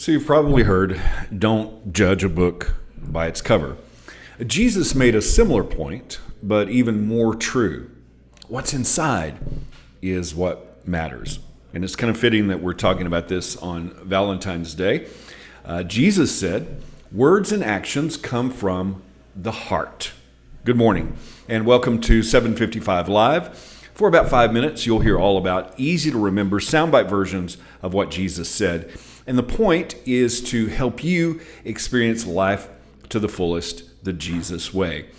So you've probably heard, don't judge a book by its cover. Jesus made a similar point, but even more true. What's inside is what matters. And it's kind of fitting that we're talking about this on Valentine's Day. Jesus said, words and actions come from the heart. Good morning, and welcome to 755 Live. For about 5 minutes, you'll hear all about easy-to-remember soundbite versions of what Jesus said. And the point is to help you experience life to the fullest, the Jesus way.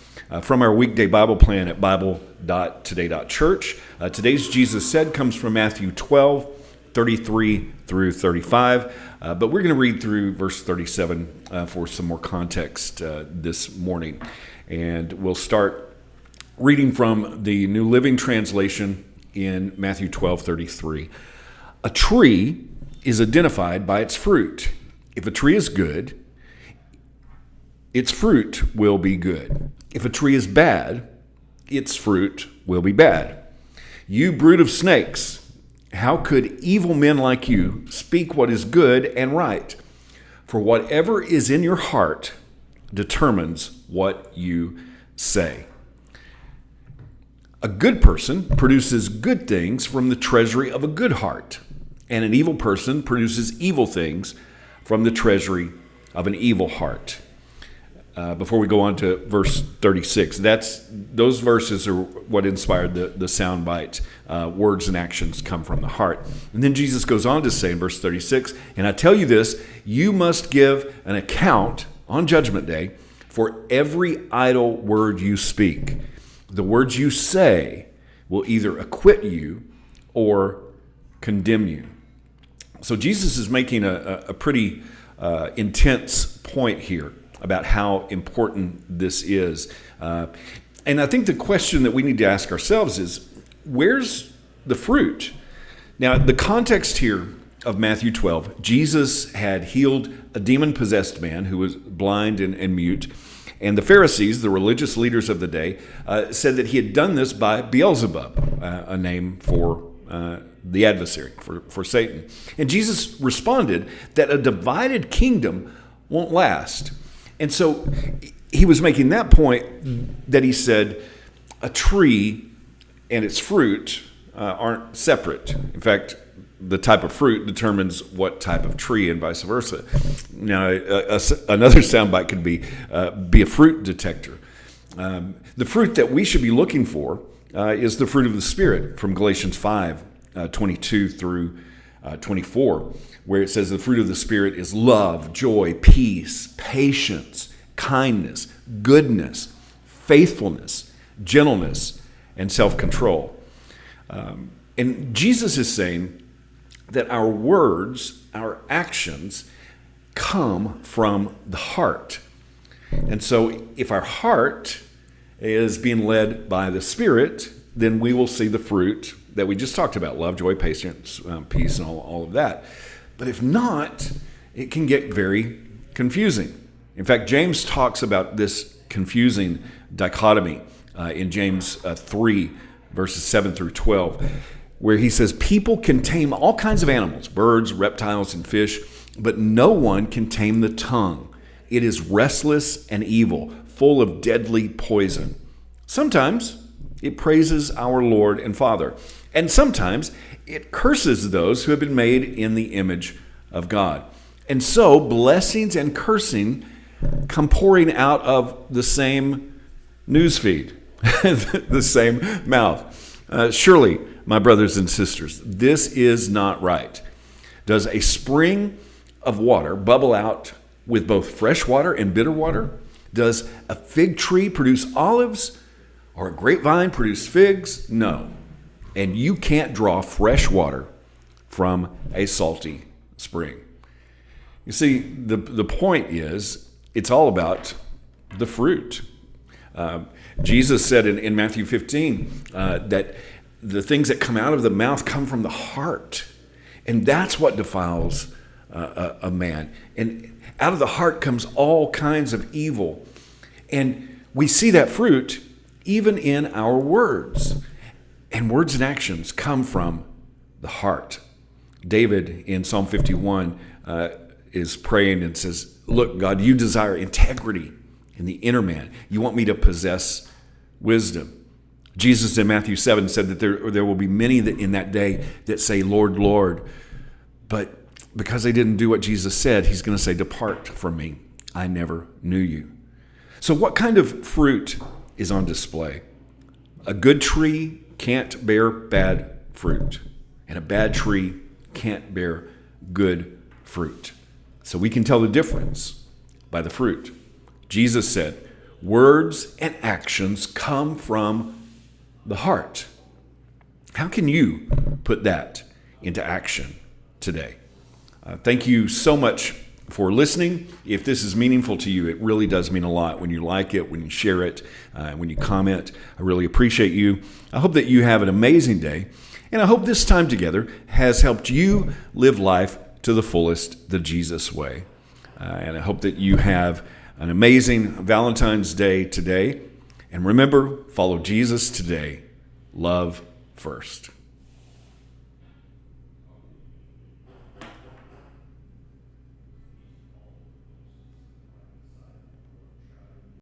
From our weekday Bible plan at bible.today.church, today's Jesus Said comes from Matthew 12, 33 through 35. But we're going to read through verse 37 for some more context this morning. And we'll start reading from the New Living Translation in Matthew 12:33. A tree is identified by its fruit. If a tree is good, its fruit will be good. If a tree is bad, its fruit will be bad. You brood of snakes, how could evil men like you speak what is good and right? For whatever is in your heart determines what you say. A good person produces good things from the treasury of a good heart, and an evil person produces evil things from the treasury of an evil heart. Before we go on to verse 36, those verses are what inspired the sound bite. Words and actions come from the heart. And then Jesus goes on to say in verse 36, and I tell you this, you must give an account on Judgment Day for every idle word you speak. The words you say will either acquit you or condemn you. So Jesus is making a pretty intense point here about how important this is. And I think the question that we need to ask ourselves is, where's the fruit? Now, the context here of Matthew 12, Jesus had healed a demon-possessed man who was blind and mute. And the Pharisees, the religious leaders of the day, said that he had done this by Beelzebub, a name for the adversary, for Satan. And Jesus responded that a divided kingdom won't last. And so he was making that point that he said a tree and its fruit aren't separate. In fact, the type of fruit determines what type of tree and vice versa. Now, another soundbite could be a fruit detector. The fruit that we should be looking for is the fruit of the Spirit from Galatians 5, 22 through 24, where it says the fruit of the Spirit is love, joy, peace, patience, kindness, goodness, faithfulness, gentleness, and self-control. And Jesus is saying that our words, our actions, come from the heart. And so if our heart is being led by the Spirit, then we will see the fruit that we just talked about, love, joy, patience, peace, and all of that. But if not, it can get very confusing. In fact, James talks about this confusing dichotomy in James 3, verses 7 through 12, where he says, people can tame all kinds of animals, birds, reptiles, and fish, but no one can tame the tongue. It is restless and evil, full of deadly poison. Sometimes it praises our Lord and Father, and sometimes it curses those who have been made in the image of God. And so blessings and cursing come pouring out of the same newsfeed, the same mouth. Surely, my brothers and sisters, this is not right. Does a spring of water bubble out with both fresh water and bitter water? Does a fig tree produce olives or a grapevine produce figs? No. And you can't draw fresh water from a salty spring. You see, the point is, it's all about the fruit. Jesus said in Matthew 15 that the things that come out of the mouth come from the heart. And that's what defiles a man. And out of the heart comes all kinds of evil. And we see that fruit even in our words. And words and actions come from the heart. David in Psalm 51 is praying and says, look, God, you desire integrity in the inner man. You want me to possess wisdom. Jesus in Matthew 7 said that there will be many that in that day that say, Lord, Lord. But because they didn't do what Jesus said, he's going to say, depart from me. I never knew you. So what kind of fruit is on display? A good tree can't bear bad fruit, and a bad tree can't bear good fruit. So we can tell the difference by the fruit. Jesus said, words and actions come from the heart. How can you put that into action today? Thank you so much for listening. If this is meaningful to you, it really does mean a lot when you like it, when you share it, when you comment. I really appreciate you. I hope that you have an amazing day, and I hope this time together has helped you live life to the fullest, the Jesus way. And I hope that you have an amazing Valentine's Day today. And remember, follow Jesus today. Love first.